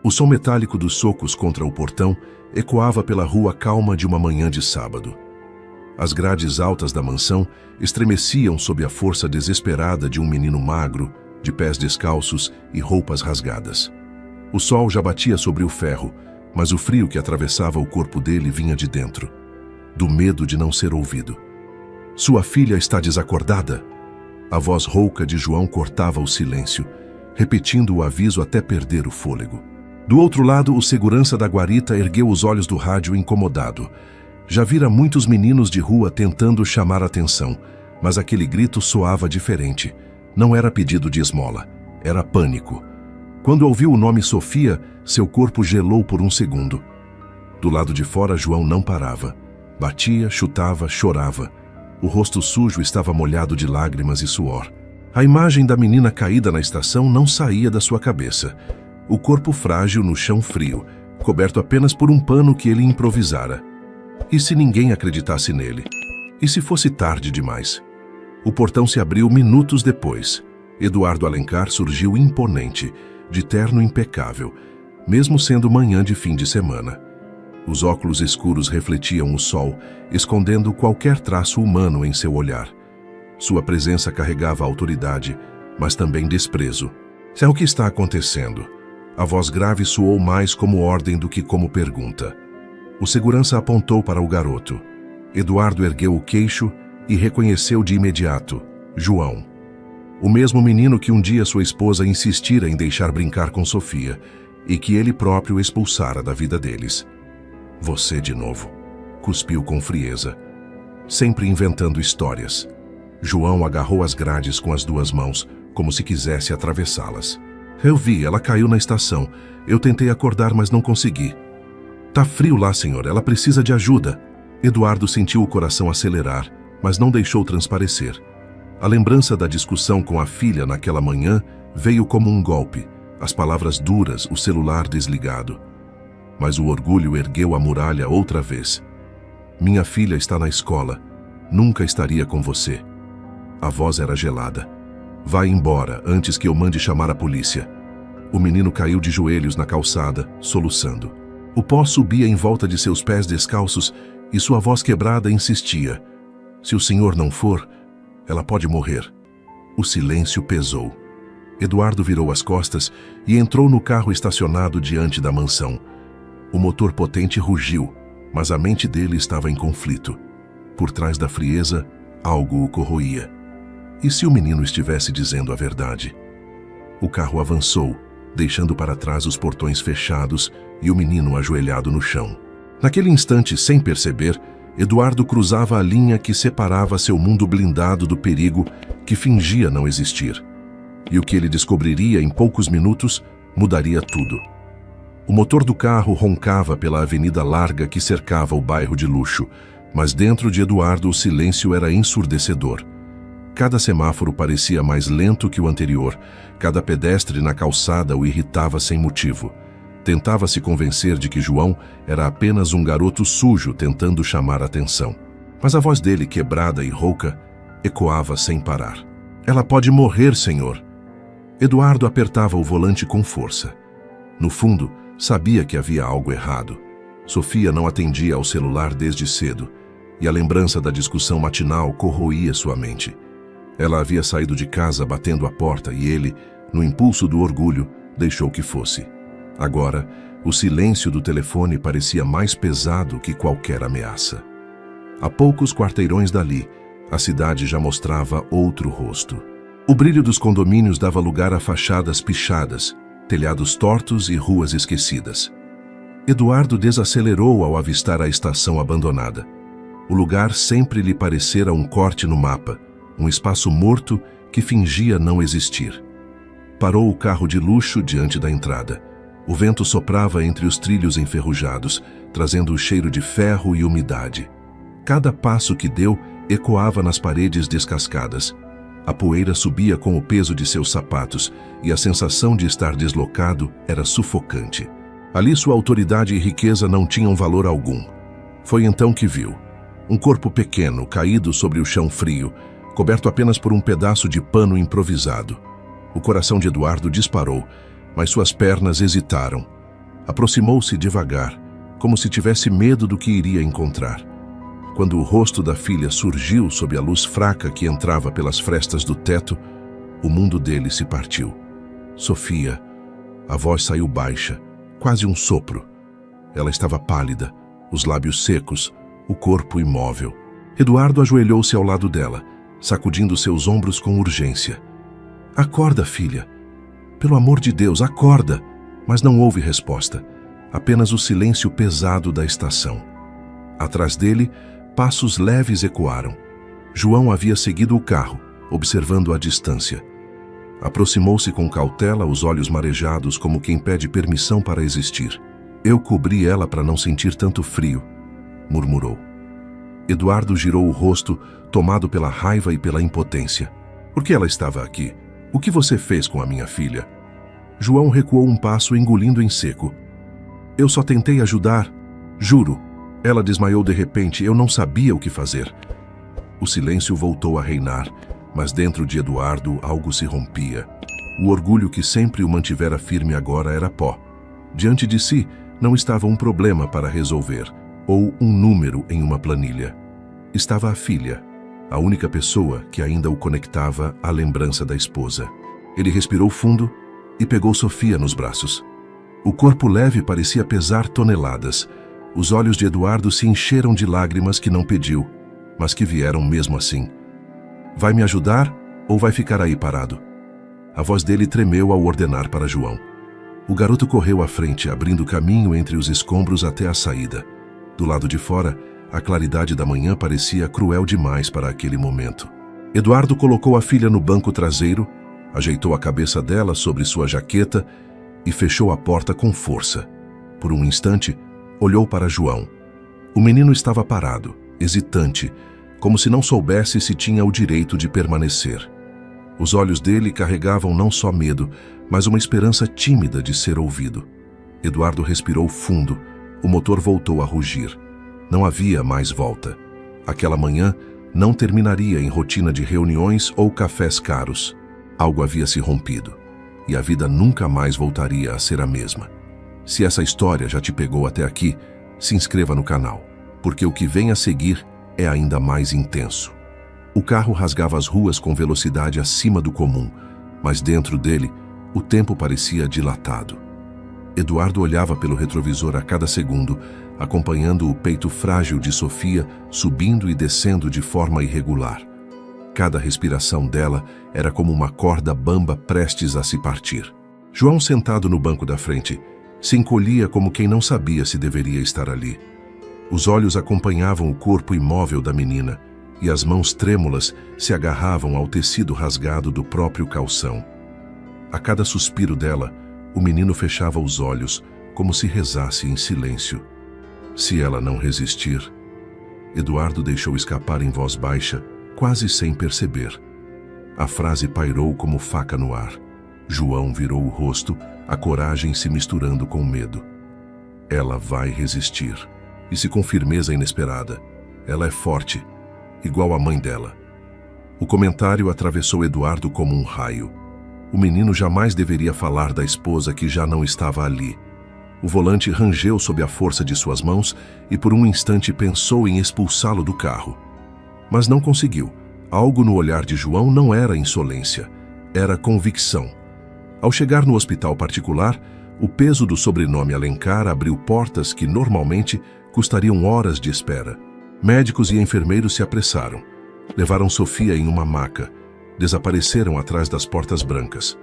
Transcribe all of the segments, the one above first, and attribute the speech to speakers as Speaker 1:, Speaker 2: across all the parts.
Speaker 1: O som metálico dos socos contra o portão ecoava pela rua calma de uma manhã de sábado. As grades altas da mansão estremeciam sob a força desesperada de um menino magro, de pés descalços e roupas rasgadas. O sol já batia sobre o ferro, mas o frio que atravessava o corpo dele vinha de dentro, do medo de não ser ouvido. "Sua filha está desacordada?" A voz rouca de João cortava o silêncio, repetindo o aviso até perder o fôlego. Do outro lado, o segurança da guarita ergueu os olhos do rádio incomodado. Já vira muitos meninos de rua tentando chamar atenção, mas aquele grito soava diferente. Não era pedido de esmola, era pânico. Quando ouviu o nome Sofia, seu corpo gelou por um segundo. Do lado de fora, João não parava. Batia, chutava, chorava. O rosto sujo estava molhado de lágrimas e suor. A imagem da menina caída na estação não saía da sua cabeça. O corpo frágil no chão frio, coberto apenas por um pano que ele improvisara. E se ninguém acreditasse nele? E se fosse tarde demais? O portão se abriu minutos depois. Eduardo Alencar surgiu imponente, de terno impecável, mesmo sendo manhã de fim de semana. Os óculos escuros refletiam o sol, escondendo qualquer traço humano em seu olhar. Sua presença carregava autoridade, mas também desprezo. "É o que está acontecendo?" A voz grave soou mais como ordem do que como pergunta. O segurança apontou para o garoto. Eduardo ergueu o queixo e reconheceu de imediato: João. O mesmo menino que um dia sua esposa insistira em deixar brincar com Sofia e que ele próprio expulsara da vida deles. "Você de novo", cuspiu com frieza, sempre inventando histórias. João agarrou as grades com as duas mãos, como se quisesse atravessá-las. "Eu vi, ela caiu na estação. Eu tentei acordar, mas não consegui." "Tá frio lá, senhor. Ela precisa de ajuda." Eduardo sentiu o coração acelerar, mas não deixou transparecer. A lembrança da discussão com a filha naquela manhã veio como um golpe. As palavras duras, o celular desligado. Mas o orgulho ergueu a muralha outra vez. "Minha filha está na escola. Nunca estaria com você." A voz era gelada. "Vá embora, antes que eu mande chamar a polícia." O menino caiu de joelhos na calçada, soluçando. O pó subia em volta de seus pés descalços e sua voz quebrada insistia: "Se o senhor não for, ela pode morrer." O silêncio pesou. Eduardo virou as costas e entrou no carro estacionado diante da mansão. O motor potente rugiu, mas a mente dele estava em conflito. Por trás da frieza, algo o corroía. E se o menino estivesse dizendo a verdade? O carro avançou, deixando para trás os portões fechados e o menino ajoelhado no chão. Naquele instante, sem perceber, Eduardo cruzava a linha que separava seu mundo blindado do perigo que fingia não existir. E o que ele descobriria em poucos minutos mudaria tudo. O motor do carro roncava pela avenida larga que cercava o bairro de luxo, mas dentro de Eduardo o silêncio era ensurdecedor. Cada semáforo parecia mais lento que o anterior, cada pedestre na calçada o irritava sem motivo. Tentava se convencer de que João era apenas um garoto sujo tentando chamar atenção. Mas a voz dele, quebrada e rouca, ecoava sem parar. "Ela pode morrer, senhor." Eduardo apertava o volante com força. No fundo, sabia que havia algo errado. Sofia não atendia ao celular desde cedo, e a lembrança da discussão matinal corroía sua mente. Ela havia saído de casa batendo a porta e ele, no impulso do orgulho, deixou que fosse. Agora, o silêncio do telefone parecia mais pesado que qualquer ameaça. A poucos quarteirões dali, a cidade já mostrava outro rosto. O brilho dos condomínios dava lugar a fachadas pichadas, telhados tortos e ruas esquecidas. Eduardo desacelerou ao avistar a estação abandonada. O lugar sempre lhe parecera um corte no mapa, um espaço morto que fingia não existir. Parou o carro de luxo diante da entrada. O vento soprava entre os trilhos enferrujados, trazendo o cheiro de ferro e umidade. Cada passo que deu ecoava nas paredes descascadas. A poeira subia com o peso de seus sapatos e a sensação de estar deslocado era sufocante. Ali sua autoridade e riqueza não tinham valor algum. Foi então que viu um corpo pequeno caído sobre o chão frio, coberto apenas por um pedaço de pano improvisado. O coração de Eduardo disparou, mas suas pernas hesitaram. Aproximou-se devagar, como se tivesse medo do que iria encontrar. Quando o rosto da filha surgiu sob a luz fraca que entrava pelas frestas do teto, o mundo dele se partiu. Sofia. A voz saiu baixa, quase um sopro. Ela estava pálida, os lábios secos, o corpo imóvel. Eduardo ajoelhou-se ao lado dela, sacudindo seus ombros com urgência. Acorda, filha. Pelo amor de Deus, acorda! Mas não houve resposta, apenas o silêncio pesado da estação. Atrás dele, passos leves ecoaram. João havia seguido o carro, observando à distância. Aproximou-se com cautela, os olhos marejados como quem pede permissão para existir. Eu cobri ela para não sentir tanto frio, murmurou. Eduardo girou o rosto, tomado pela raiva e pela impotência. Por que ela estava aqui? O que você fez com a minha filha? João recuou um passo, engolindo em seco. Eu só tentei ajudar. Juro. Ela desmaiou de repente, eu não sabia o que fazer. O silêncio voltou a reinar, mas dentro de Eduardo algo se rompia. O orgulho que sempre o mantivera firme agora era pó. Diante de si, não estava um problema para resolver, ou um número em uma planilha. Estava a filha, a única pessoa que ainda o conectava à lembrança da esposa. Ele respirou fundo e pegou Sofia nos braços. O corpo leve parecia pesar toneladas. Os olhos de Eduardo se encheram de lágrimas que não pediu, mas que vieram mesmo assim. Vai me ajudar ou vai ficar aí parado? A voz dele tremeu ao ordenar para João. O garoto correu à frente, abrindo caminho entre os escombros até a saída. Do lado de fora, a claridade da manhã parecia cruel demais para aquele momento. Eduardo colocou a filha no banco traseiro, ajeitou a cabeça dela sobre sua jaqueta e fechou a porta com força. Por um instante, olhou para João. O menino estava parado, hesitante, como se não soubesse se tinha o direito de permanecer. Os olhos dele carregavam não só medo, mas uma esperança tímida de ser ouvido. Eduardo respirou fundo, o motor voltou a rugir. Não havia mais volta. Aquela manhã não terminaria em rotina de reuniões ou cafés caros. Algo havia se rompido, e a vida nunca mais voltaria a ser a mesma. Se essa história já te pegou até aqui, se inscreva no canal, porque o que vem a seguir é ainda mais intenso. O carro rasgava as ruas com velocidade acima do comum, mas dentro dele, o tempo parecia dilatado. Eduardo olhava pelo retrovisor a cada segundo, acompanhando o peito frágil de Sofia subindo e descendo de forma irregular. Cada respiração dela era como uma corda bamba prestes a se partir. João, sentado no banco da frente, se encolhia como quem não sabia se deveria estar ali. Os olhos acompanhavam o corpo imóvel da menina, e as mãos trêmulas se agarravam ao tecido rasgado do próprio calção. A cada suspiro dela, o menino fechava os olhos, como se rezasse em silêncio. Se ela não resistir... Eduardo deixou escapar em voz baixa, quase sem perceber. A frase pairou como faca no ar. João virou o rosto, a coragem se misturando com o medo. Ela vai resistir. E se com firmeza inesperada. Ela é forte, igual a mãe dela. O comentário atravessou Eduardo como um raio. O menino jamais deveria falar da esposa que já não estava ali. O volante rangeu sob a força de suas mãos e por um instante pensou em expulsá-lo do carro. Mas não conseguiu. Algo no olhar de João não era insolência, era convicção. Ao chegar no hospital particular, o peso do sobrenome Alencar abriu portas que normalmente custariam horas de espera. Médicos e enfermeiros se apressaram. Levaram Sofia em uma maca. Desapareceram atrás das portas brancas.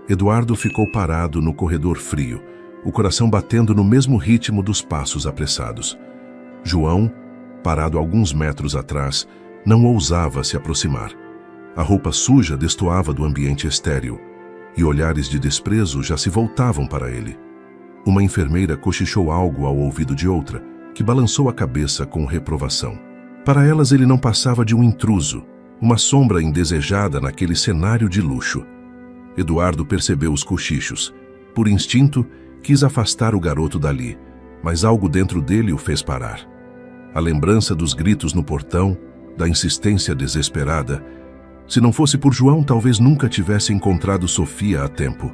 Speaker 1: Eduardo ficou parado no corredor frio, o coração batendo no mesmo ritmo dos passos apressados. João, parado alguns metros atrás, não ousava se aproximar. A roupa suja destoava do ambiente estéril, e olhares de desprezo já se voltavam para ele. Uma enfermeira cochichou algo ao ouvido de outra, que balançou a cabeça com reprovação. Para elas ele não passava de um intruso, uma sombra indesejada naquele cenário de luxo. Eduardo percebeu os cochichos. Por instinto, quis afastar o garoto dali, mas algo dentro dele o fez parar. A lembrança dos gritos no portão, da insistência desesperada. Se não fosse por João, talvez nunca tivesse encontrado Sofia a tempo.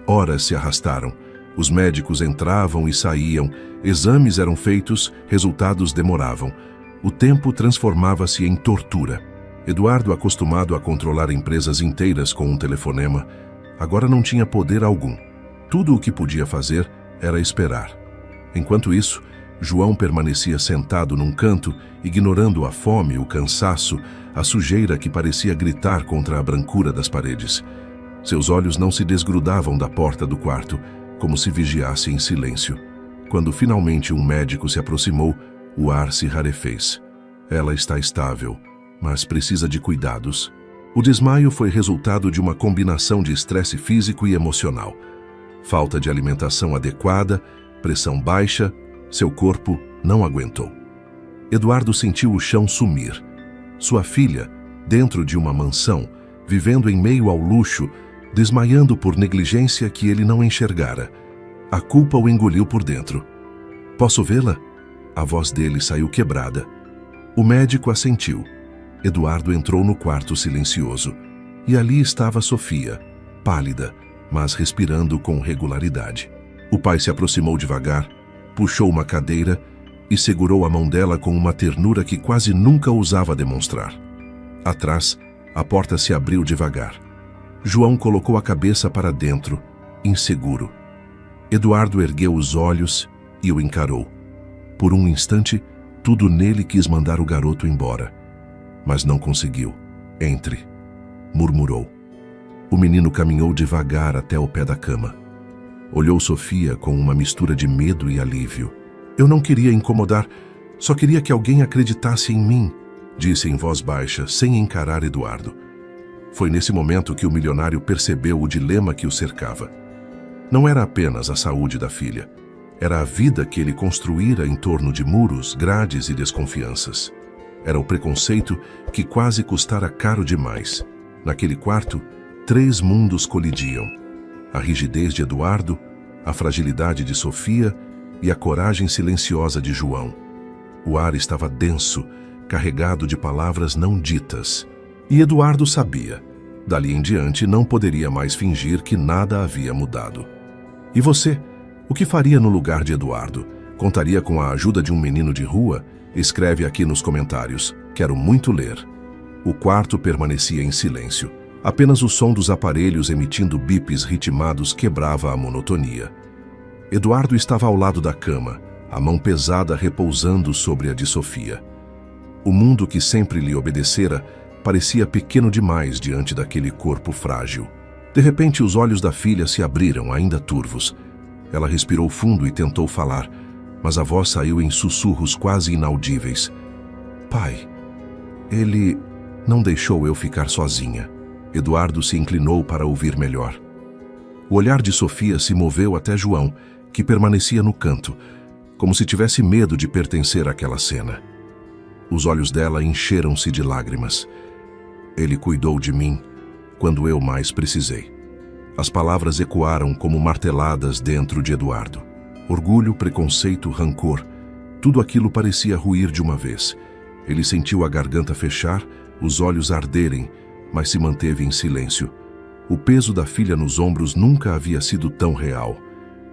Speaker 1: Horas se arrastaram, Os médicos entravam e saíam, exames eram feitos, resultados demoravam. O tempo transformava-se em tortura. Eduardo, acostumado a controlar empresas inteiras com um telefonema, agora não tinha poder algum. Tudo o que podia fazer era esperar. Enquanto isso, João permanecia sentado num canto, ignorando a fome, o cansaço, a sujeira que parecia gritar contra a brancura das paredes. Seus olhos não se desgrudavam da porta do quarto, como se vigiasse em silêncio. Quando finalmente um médico se aproximou, o ar se rarefez. Ela está estável, mas precisa de cuidados. O desmaio foi resultado de uma combinação de estresse físico e emocional. Falta de alimentação adequada, pressão baixa, seu corpo não aguentou. Eduardo sentiu o chão sumir. Sua filha, dentro de uma mansão, vivendo em meio ao luxo, desmaiando por negligência que ele não enxergara. A culpa o engoliu por dentro. "Posso vê-la?" A voz dele saiu quebrada. O médico assentiu. Eduardo entrou no quarto silencioso. E ali estava Sofia, pálida, mas respirando com regularidade. O pai se aproximou devagar, puxou uma cadeira e segurou a mão dela com uma ternura que quase nunca ousava demonstrar. Atrás, a porta se abriu devagar. João colocou a cabeça para dentro, inseguro. Eduardo ergueu os olhos e o encarou. Por um instante, tudo nele quis mandar o garoto embora. Mas não conseguiu. "Entre", murmurou. O menino caminhou devagar até o pé da cama. Olhou Sofia com uma mistura de medo e alívio. "Eu não queria incomodar, só queria que alguém acreditasse em mim", disse em voz baixa, sem encarar Eduardo. Foi nesse momento que o milionário percebeu o dilema que o cercava. Não era apenas a saúde da filha. Era a vida que ele construíra em torno de muros, grades e desconfianças. Era o preconceito que quase custara caro demais. Naquele quarto, 3 mundos colidiam. A rigidez de Eduardo, a fragilidade de Sofia e a coragem silenciosa de João. O ar estava denso, carregado de palavras não ditas. E Eduardo sabia. Dali em diante não poderia mais fingir que nada havia mudado. E você? O que faria no lugar de Eduardo? Contaria com a ajuda de um menino de rua? Escreve aqui nos comentários. Quero muito ler. O quarto permanecia em silêncio. Apenas o som dos aparelhos emitindo bips ritmados quebrava a monotonia. Eduardo estava ao lado da cama, a mão pesada repousando sobre a de Sofia. O mundo que sempre lhe obedecera parecia pequeno demais diante daquele corpo frágil. De repente, os olhos da filha se abriram, ainda turvos. Ela respirou fundo e tentou falar, mas a voz saiu em sussurros quase inaudíveis. "Pai, ele não deixou eu ficar sozinha." Eduardo se inclinou para ouvir melhor. O olhar de Sofia se moveu até João, que permanecia no canto, como se tivesse medo de pertencer àquela cena. Os olhos dela encheram-se de lágrimas. "Ele cuidou de mim quando eu mais precisei." As palavras ecoaram como marteladas dentro de Eduardo. Orgulho, preconceito, rancor, tudo aquilo parecia ruir de uma vez. Ele sentiu a garganta fechar, os olhos arderem, mas se manteve em silêncio. O peso da filha nos ombros nunca havia sido tão real.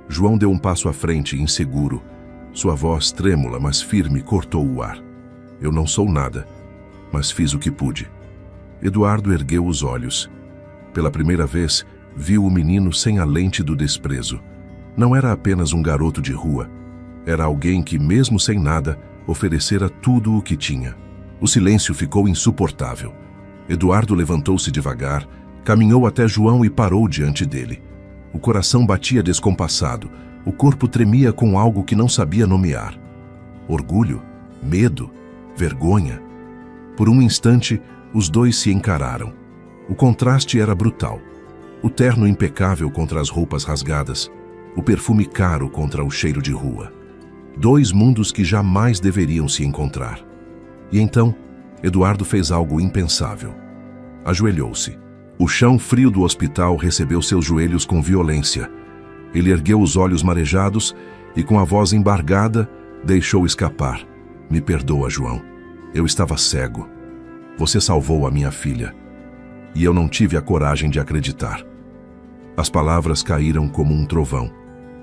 Speaker 1: João deu um passo à frente, inseguro. Sua voz, trêmula, mas firme, cortou o ar. "Eu não sou nada, mas fiz o que pude." Eduardo ergueu os olhos. Pela primeira vez, viu o menino sem a lente do desprezo. Não era apenas um garoto de rua. Era alguém que, mesmo sem nada, oferecera tudo o que tinha. O silêncio ficou insuportável. Eduardo levantou-se devagar, caminhou até João e parou diante dele. O coração batia descompassado, o corpo tremia com algo que não sabia nomear. Orgulho, medo, vergonha. Por um instante, os dois se encararam. O contraste era brutal. O terno impecável contra as roupas rasgadas, o perfume caro contra o cheiro de rua. 2 mundos que jamais deveriam se encontrar. E então, Eduardo fez algo impensável. Ajoelhou-se. O chão frio do hospital recebeu seus joelhos com violência. Ele ergueu os olhos marejados e, com a voz embargada, deixou escapar. "Me perdoa, João. Eu estava cego. Você salvou a minha filha. E eu não tive a coragem de acreditar." As palavras caíram como um trovão.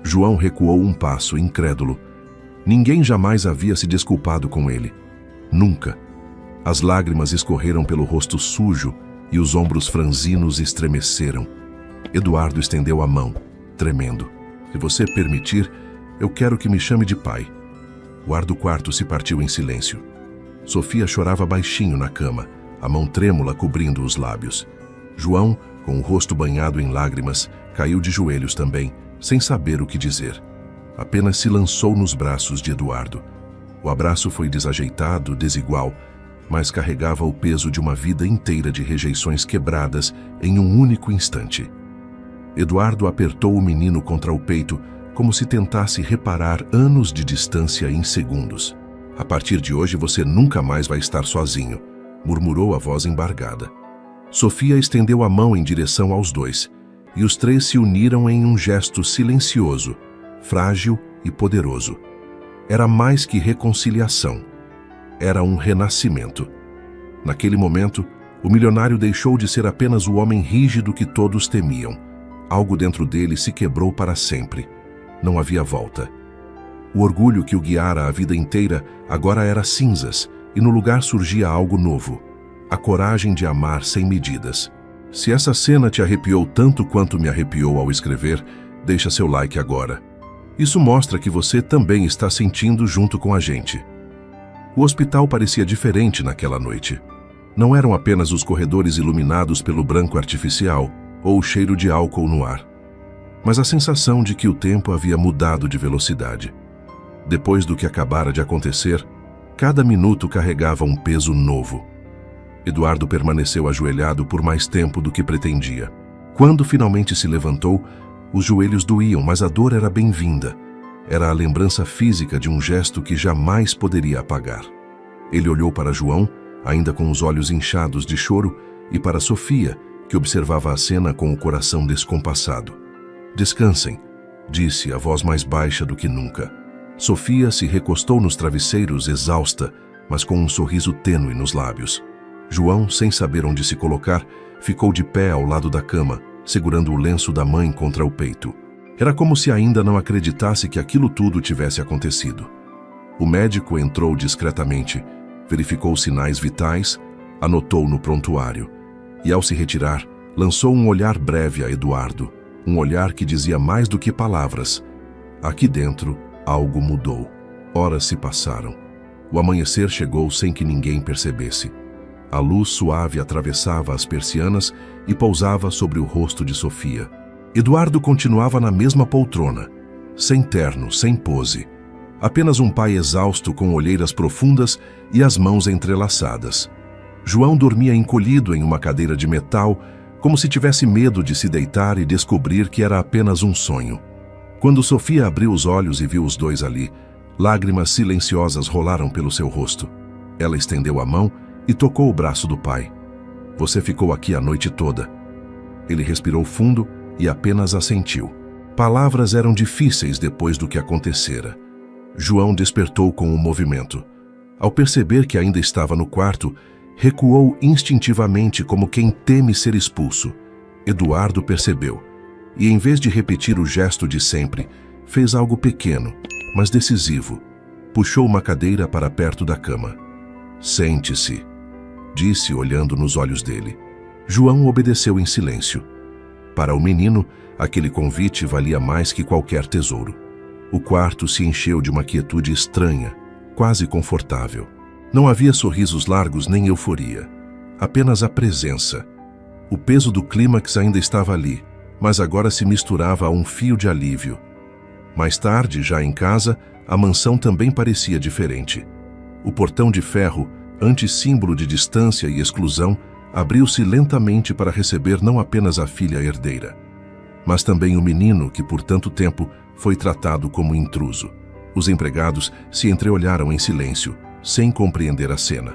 Speaker 1: João recuou um passo, incrédulo. Ninguém jamais havia se desculpado com ele. Nunca. As lágrimas escorreram pelo rosto sujo e os ombros franzinos estremeceram. Eduardo estendeu a mão, tremendo. Se você permitir, eu quero que me chame de pai. O ar do quarto se partiu em silêncio. Sofia chorava baixinho na cama, a mão trêmula cobrindo os lábios. João, com o rosto banhado em lágrimas, caiu de joelhos também, sem saber o que dizer. Apenas se lançou nos braços de Eduardo. O abraço foi desajeitado, desigual, mas carregava o peso de uma vida inteira de rejeições quebradas em um único instante. Eduardo apertou o menino contra o peito, como se tentasse reparar anos de distância em segundos. A partir de hoje você nunca mais vai estar sozinho, murmurou a voz embargada. Sofia estendeu a mão em direção aos dois, e os três se uniram em um gesto silencioso, frágil e poderoso. Era mais que reconciliação. Era um renascimento. Naquele momento, o milionário deixou de ser apenas o homem rígido que todos temiam. Algo dentro dele se quebrou para sempre. Não havia volta. O orgulho que o guiara a vida inteira agora era cinzas, e no lugar surgia algo novo. A coragem de amar sem medidas. Se essa cena te arrepiou tanto quanto me arrepiou ao escrever, deixa seu like agora. Isso mostra que você também está sentindo junto com a gente. O hospital parecia diferente naquela noite. Não eram apenas os corredores iluminados pelo branco artificial ou o cheiro de álcool no ar, mas a sensação de que o tempo havia mudado de velocidade. Depois do que acabara de acontecer, cada minuto carregava um peso novo. Eduardo permaneceu ajoelhado por mais tempo do que pretendia. Quando finalmente se levantou, os joelhos doíam, mas a dor era bem-vinda. Era a lembrança física de um gesto que jamais poderia apagar. Ele olhou para João, ainda com os olhos inchados de choro, e para Sofia, que observava a cena com o coração descompassado. Descansem, disse a voz mais baixa do que nunca. Sofia se recostou nos travesseiros, exausta, mas com um sorriso tênue nos lábios. João, sem saber onde se colocar, ficou de pé ao lado da cama, segurando o lenço da mãe contra o peito. Era como se ainda não acreditasse que aquilo tudo tivesse acontecido. O médico entrou discretamente, verificou os sinais vitais, anotou no prontuário e, ao se retirar, lançou um olhar breve a Eduardo, um olhar que dizia mais do que palavras. Aqui dentro, algo mudou. Horas se passaram. O amanhecer chegou sem que ninguém percebesse. A luz suave atravessava as persianas e pousava sobre o rosto de Sofia. Eduardo continuava na mesma poltrona, sem terno, sem pose. Apenas um pai exausto com olheiras profundas e as mãos entrelaçadas. João dormia encolhido em uma cadeira de metal, como se tivesse medo de se deitar e descobrir que era apenas um sonho. Quando Sofia abriu os olhos e viu os dois ali, lágrimas silenciosas rolaram pelo seu rosto. Ela estendeu a mão e tocou o braço do pai. Você ficou aqui a noite toda. Ele respirou fundo e apenas assentiu. Palavras eram difíceis depois do que acontecera. João despertou com o movimento. Ao perceber que ainda estava no quarto, recuou instintivamente como quem teme ser expulso. Eduardo percebeu e, em vez de repetir o gesto de sempre, fez algo pequeno, mas decisivo. Puxou uma cadeira para perto da cama. Sente-se, disse olhando nos olhos dele. João obedeceu em silêncio. Para o menino, aquele convite valia mais que qualquer tesouro. O quarto se encheu de uma quietude estranha, quase confortável. Não havia sorrisos largos nem euforia, apenas a presença. O peso do clímax ainda estava ali, mas agora se misturava a um fio de alívio. Mais tarde, já em casa, a mansão também parecia diferente. O portão de ferro, antes símbolo de distância e exclusão, abriu-se lentamente para receber não apenas a filha herdeira, mas também o menino que por tanto tempo foi tratado como intruso. Os empregados se entreolharam em silêncio, sem compreender a cena.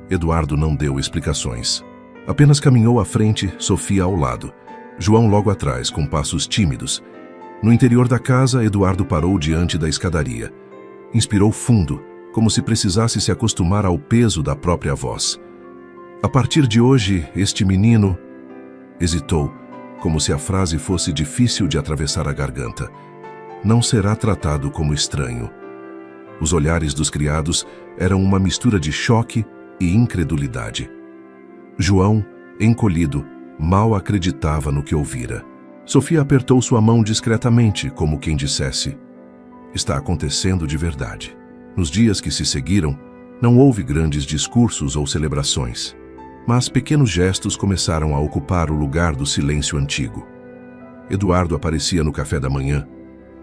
Speaker 1: Eduardo não deu explicações. Apenas caminhou à frente, Sofia ao lado. João logo atrás, com passos tímidos. No interior da casa, Eduardo parou diante da escadaria. Inspirou fundo, como se precisasse se acostumar ao peso da própria voz. A partir de hoje, este menino... Hesitou, como se a frase fosse difícil de atravessar a garganta. não será tratado como estranho. Os olhares dos criados eram uma mistura de choque e incredulidade. João, encolhido, mal acreditava no que ouvira. Sofia apertou sua mão discretamente, como quem dissesse: está acontecendo de verdade. Nos dias que se seguiram, não houve grandes discursos ou celebrações, mas pequenos gestos começaram a ocupar o lugar do silêncio antigo. Eduardo aparecia no café da manhã,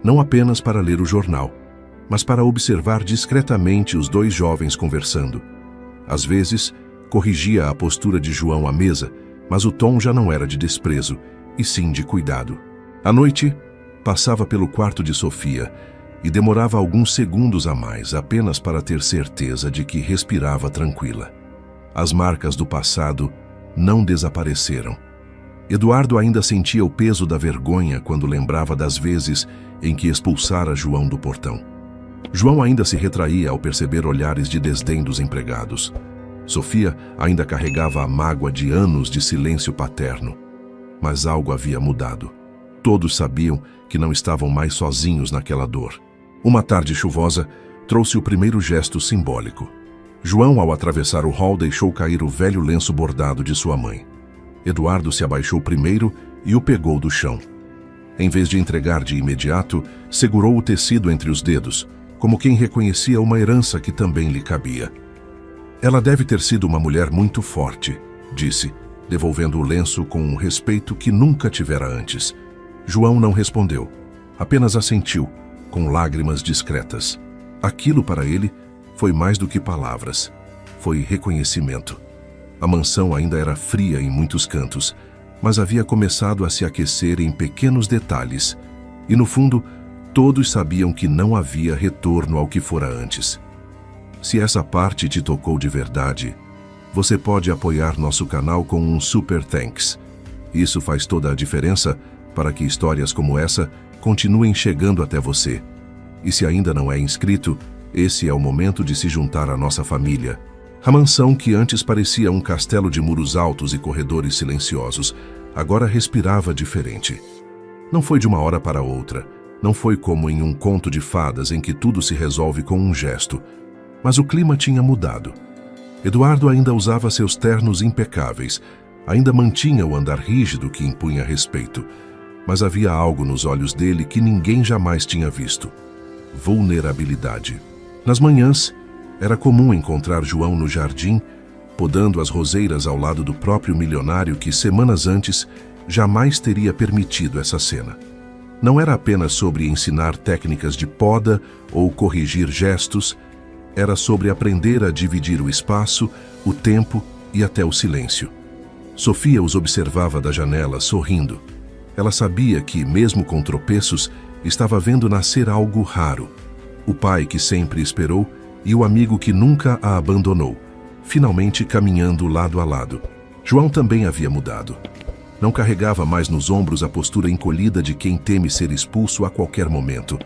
Speaker 1: não apenas para ler o jornal, mas para observar discretamente os dois jovens conversando. Às vezes, corrigia a postura de João à mesa, mas o tom já não era de desprezo, e sim de cuidado. À noite, passava pelo quarto de Sofia e demorava alguns segundos a mais apenas para ter certeza de que respirava tranquila. As marcas do passado não desapareceram. Eduardo ainda sentia o peso da vergonha quando lembrava das vezes em que expulsara João do portão. João ainda se retraía ao perceber olhares de desdém dos empregados. Sofia ainda carregava a mágoa de anos de silêncio paterno. Mas algo havia mudado. Todos sabiam que não estavam mais sozinhos naquela dor. Uma tarde chuvosa trouxe o primeiro gesto simbólico. João, ao atravessar o hall, deixou cair o velho lenço bordado de sua mãe. Eduardo se abaixou primeiro e o pegou do chão. Em vez de entregar de imediato, segurou o tecido entre os dedos, como quem reconhecia uma herança que também lhe cabia. Ela deve ter sido uma mulher muito forte, disse, devolvendo o lenço com um respeito que nunca tivera antes. João não respondeu, apenas assentiu, com lágrimas discretas. Aquilo para ele foi mais do que palavras, foi reconhecimento. A mansão ainda era fria em muitos cantos, mas havia começado a se aquecer em pequenos detalhes, e no fundo, todos sabiam que não havia retorno ao que fora antes. Se essa parte te tocou de verdade, você pode apoiar nosso canal com um Super Thanks. Isso faz toda a diferença para que histórias como essa continuem chegando até você. E se ainda não é inscrito, esse é o momento de se juntar à nossa família. A mansão, que antes parecia um castelo de muros altos e corredores silenciosos, agora respirava diferente. Não foi de uma hora para outra, não foi como em um conto de fadas em que tudo se resolve com um gesto, mas o clima tinha mudado. Eduardo ainda usava seus ternos impecáveis, ainda mantinha o andar rígido que impunha respeito, mas havia algo nos olhos dele que ninguém jamais tinha visto: vulnerabilidade. Nas manhãs, era comum encontrar João no jardim, podando as roseiras ao lado do próprio milionário que, semanas antes, jamais teria permitido essa cena. Não era apenas sobre ensinar técnicas de poda ou corrigir gestos, era sobre aprender a dividir o espaço, o tempo e até o silêncio. Sofia os observava da janela, sorrindo. Ela sabia que, mesmo com tropeços, estava vendo nascer algo raro. O pai que sempre esperou e o amigo que nunca a abandonou, finalmente caminhando lado a lado. João também havia mudado. Não carregava mais nos ombros a postura encolhida de quem teme ser expulso a qualquer momento.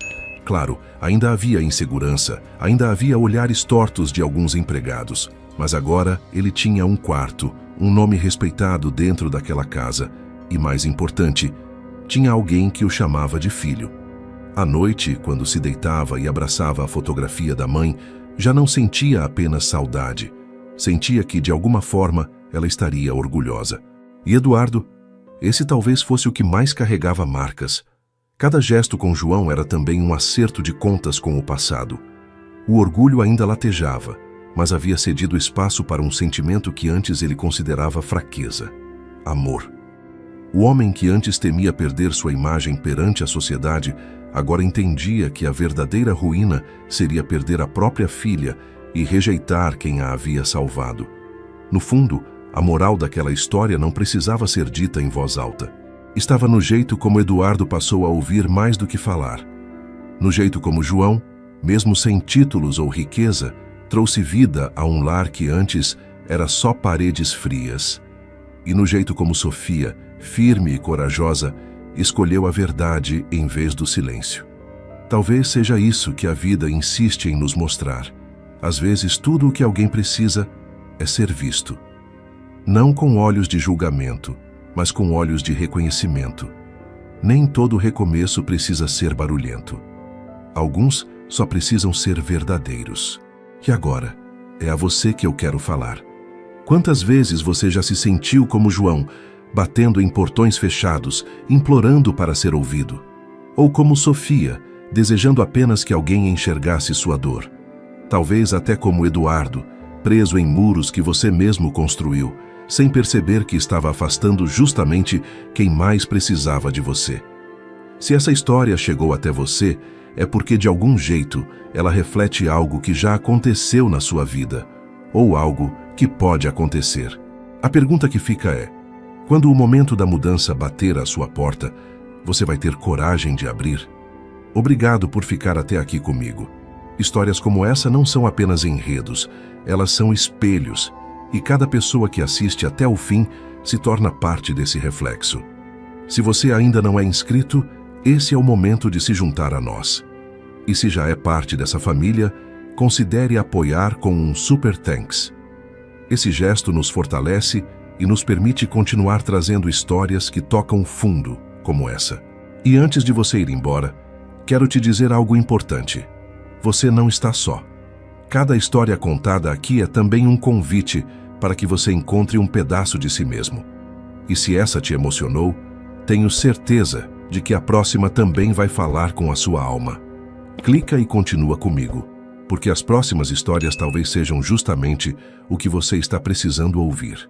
Speaker 1: Claro, ainda havia insegurança, ainda havia olhares tortos de alguns empregados, mas agora ele tinha um quarto, um nome respeitado dentro daquela casa e, mais importante, tinha alguém que o chamava de filho. À noite, quando se deitava e abraçava a fotografia da mãe, já não sentia apenas saudade, sentia que, de alguma forma, ela estaria orgulhosa. E Eduardo, esse talvez fosse o que mais carregava marcas. Cada gesto com João era também um acerto de contas com o passado. O orgulho ainda latejava, mas havia cedido espaço para um sentimento que antes ele considerava fraqueza: amor. O homem que antes temia perder sua imagem perante a sociedade, agora entendia que a verdadeira ruína seria perder a própria filha e rejeitar quem a havia salvado. No fundo, a moral daquela história não precisava ser dita em voz alta. Estava no jeito como Eduardo passou a ouvir mais do que falar. No jeito como João, mesmo sem títulos ou riqueza, trouxe vida a um lar que antes era só paredes frias. E no jeito como Sofia, firme e corajosa, escolheu a verdade em vez do silêncio. Talvez seja isso que a vida insiste em nos mostrar. Às vezes, tudo o que alguém precisa é ser visto. Não com olhos de julgamento, mas com olhos de reconhecimento. Nem todo recomeço precisa ser barulhento. Alguns só precisam ser verdadeiros. E agora, é a você que eu quero falar. Quantas vezes você já se sentiu como João, batendo em portões fechados, implorando para ser ouvido? Ou como Sofia, desejando apenas que alguém enxergasse sua dor? Talvez até como Eduardo, preso em muros que você mesmo construiu, sem perceber que estava afastando justamente quem mais precisava de você. Se essa história chegou até você, é porque de algum jeito ela reflete algo que já aconteceu na sua vida, ou algo que pode acontecer. A pergunta que fica é: quando o momento da mudança bater à sua porta, você vai ter coragem de abrir? Obrigado por ficar até aqui comigo. Histórias como essa não são apenas enredos, elas são espelhos, e cada pessoa que assiste até o fim se torna parte desse reflexo. Se você ainda não é inscrito, esse é o momento de se juntar a nós. E se já é parte dessa família, considere apoiar com um Super Thanks. Esse gesto nos fortalece e nos permite continuar trazendo histórias que tocam fundo, como essa. E antes de você ir embora, quero te dizer algo importante. Você não está só. Cada história contada aqui é também um convite para que você encontre um pedaço de si mesmo. E se essa te emocionou, tenho certeza de que a próxima também vai falar com a sua alma. Clica e continua comigo, porque as próximas histórias talvez sejam justamente o que você está precisando ouvir.